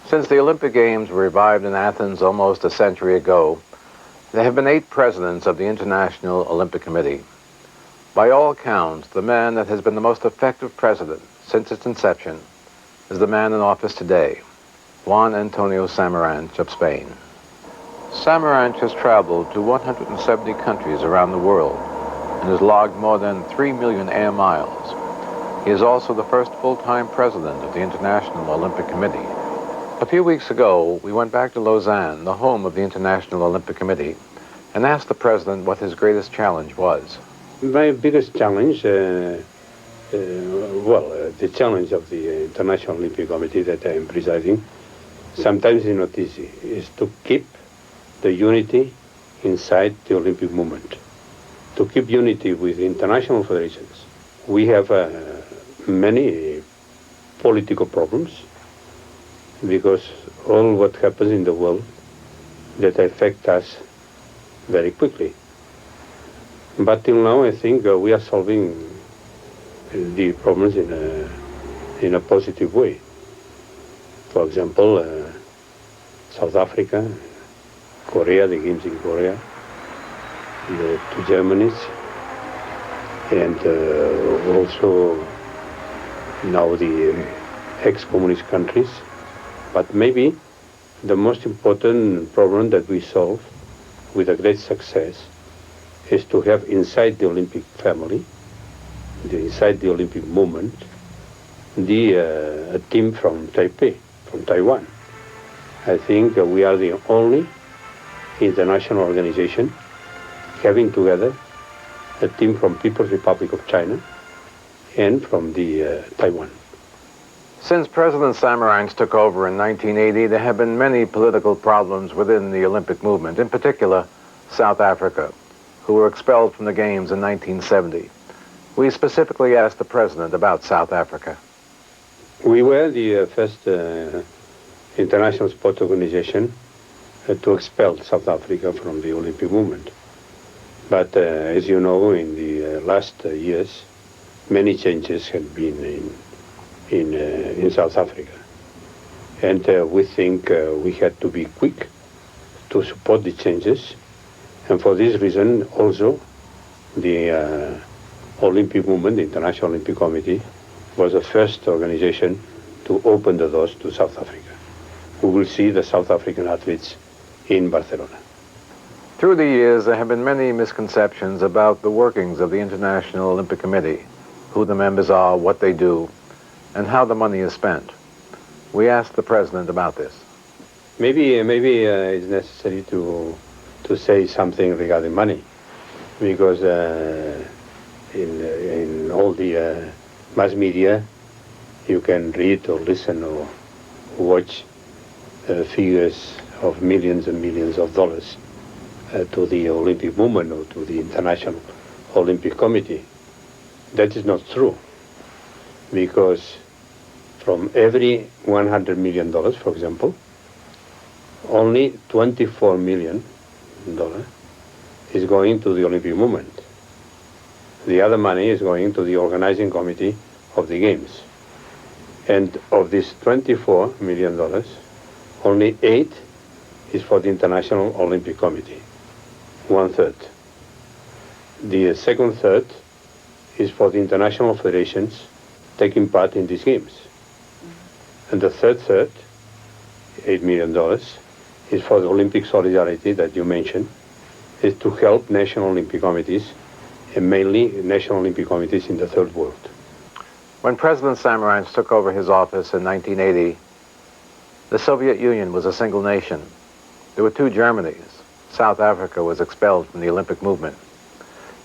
Since the Olympic Games were revived in Athens almost a century ago, there have been 8 presidents of the International Olympic Committee. By all accounts, the man that has been the most effective president since its inception is the man in office today, Juan Samarach of Spain. Samarach has traveled to 170 countries around the world and has logged more than 3 million air miles. He is also the first full-time president of the International Olympic Committee. A few weeks ago, we went back to Lausanne, the home of the International Olympic Committee, and asked the president what his greatest challenge was. My biggest challenge, the challenge of the International Olympic Committee that I am presiding, sometimes is not easy, is to keep the unity inside the Olympic movement, to keep unity with international federations. We have many political problems because all what happens in the world that affect us very quickly. But till now, I think we are solving the problems in a positive way. For example, South Africa, Korea, the games in Korea, the 2 Germanys, and also now the ex-communist countries. But maybe the most important problem that we solve with a great success is to have inside the Olympic family, inside the Olympic movement, a team from Taipei, from Taiwan. I think we are the only international organization having together a team from People's Republic of China and from the Taiwan. Since President Samarach took over in 1980, there have been many political problems within the Olympic movement, in particular South Africa, who were expelled from the Games in 1970. We specifically asked the president about South Africa. We were the first international sports organization to expel South Africa from the Olympic movement. But as you know, in the last years, many changes have been in South Africa. And we think we had to be quick to support the changes. And for this reason, also, the Olympic movement, the International Olympic Committee, was the first organization to open the doors to South Africa. We will see the South African athletes in Barcelona. Through the years, there have been many misconceptions about the workings of the International Olympic Committee, who the members are, what they do, and how the money is spent. We asked the president about this. Maybe it's necessary to say something regarding money, because in all the mass media, you can read or listen or watch figures of millions and millions of dollars to the Olympic movement or to the International Olympic Committee. That is not true, because from every $100 million, for example, only $24 million is going to the Olympic movement. The other money is going to the organizing committee of the Games. And of this $24 million, only 8 is for the International Olympic Committee, 1/3. The second third is for the international federations taking part in these games. And the third, $8 million, is for the Olympic solidarity that you mentioned, is to help national Olympic committees, and mainly national Olympic committees in the third world. When President Samarach took over his office in 1980, the Soviet Union was a single nation. There were 2 Germanys. South Africa was expelled from the Olympic movement.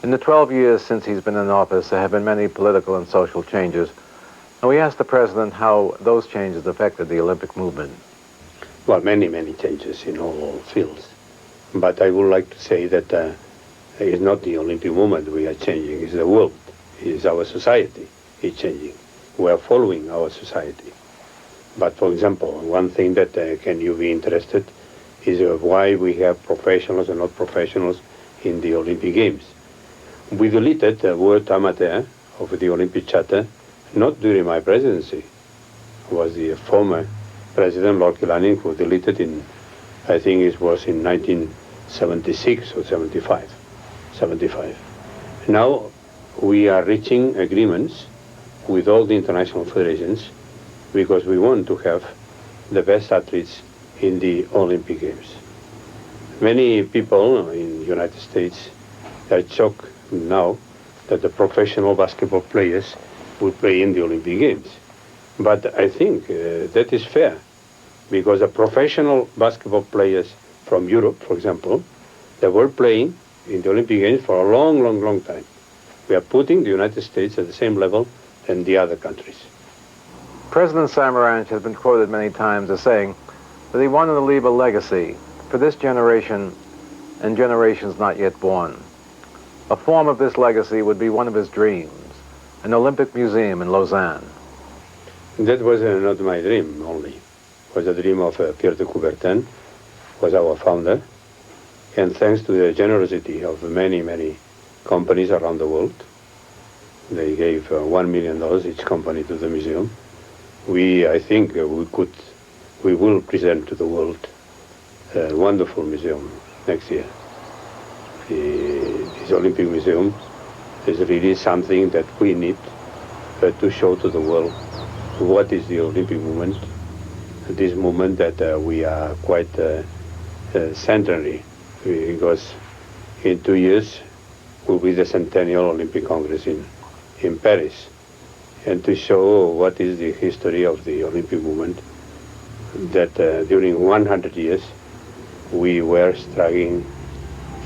In the 12 years since he's been in office, there have been many political and social changes, and we asked the president how those changes affected the Olympic movement. Well, many changes in all fields. But I would like to say that it's not the Olympic movement we are changing, it's the world, it's our society is changing. We are following our society. But for example, one thing that can you be interested is why we have professionals and not professionals in the Olympic Games. We deleted the word amateur of the Olympic Charter, not during my presidency. It was the former President Lord Killarney, who deleted in, I think it was in 1976 or 75. Now we are reaching agreements with all the international federations because we want to have the best athletes in the Olympic Games. Many people in the United States are shocked now that the professional basketball players will play in the Olympic Games. But I think that is fair because the professional basketball players from Europe, for example, they were playing in the Olympic Games for a long time. We are putting the United States at the same level than the other countries. President Samarach has been quoted many times as saying that he wanted to leave a legacy for this generation and generations not yet born. A form of this legacy would be one of his dreams, an Olympic museum in Lausanne. That was not my dream only. It was a dream of Pierre de Coubertin, was our founder, and thanks to the generosity of many companies around the world, they gave $1 million each company to the museum. I think we will present to the world a wonderful museum next year. This Olympic Museum is really something that we need to show to the world what is the Olympic movement, this movement that we are quite centenary, because in 2 years will be the Centennial Olympic Congress in Paris, and to show what is the history of the Olympic movement, that during 100 years we were struggling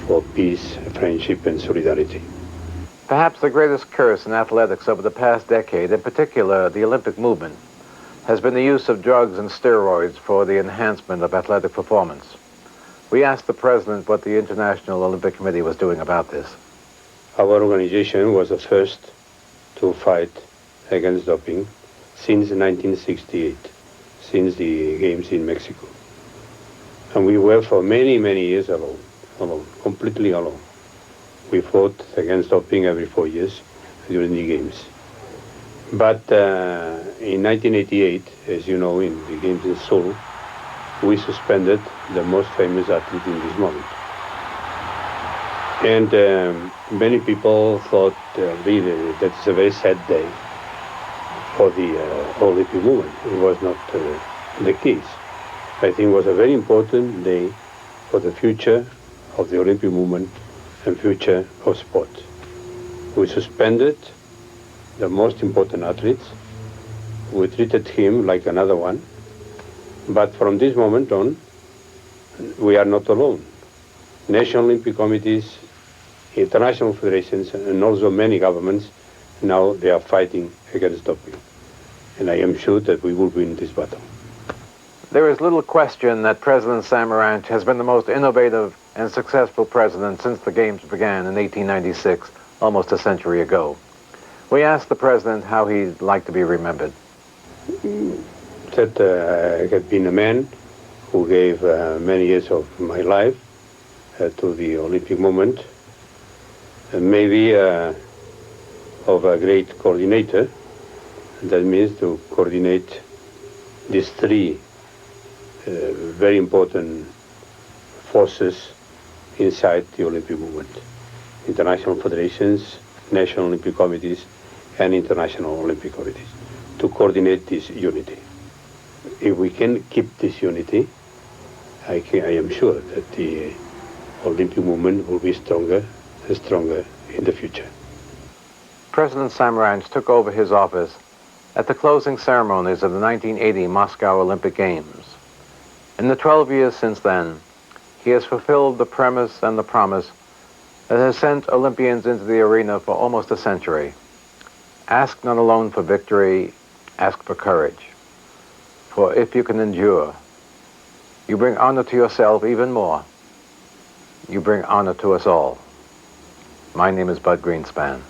for peace, friendship, and solidarity. Perhaps the greatest curse in athletics over the past decade, in particular the Olympic movement, has been the use of drugs and steroids for the enhancement of athletic performance. We asked the President what the International Olympic Committee was doing about this. Our organization was the first to fight against doping since 1968, since the Games in Mexico. And we were for many years alone, completely alone. We fought against doping every 4 years during the Games. But in 1988, as you know, in the Games in Seoul, we suspended the most famous athlete in this moment. And many people thought really that's a very sad day for the Olympic movement. It was not the case. I think it was a very important day for the future of the Olympic movement and future of sport. We suspended the most important athletes. We treated him like another one. But from this moment on, we are not alone. National Olympic committees, international federations, and also many governments, now they are fighting against doping. And I am sure that we will win this battle. There is little question that President Samarach has been the most innovative and successful president since the Games began in 1896, almost a century ago. We asked the President how he'd like to be remembered. That I have been a man who gave many years of my life to the Olympic movement, and maybe of a great coordinator. That means to coordinate these three very important forces inside the Olympic movement: international federations, national Olympic committees, and international Olympic committees, to coordinate this unity. If we can keep this unity, I am sure that the Olympic movement will be stronger and stronger in the future. President Samarach took over his office at the closing ceremonies of the 1980 Moscow Olympic Games. In the 12 years since then, he has fulfilled the premise and the promise that has sent Olympians into the arena for almost a century. Ask not alone for victory, ask for courage. For if you can endure, you bring honor to yourself even more. You bring honor to us all. My name is Bud Greenspan.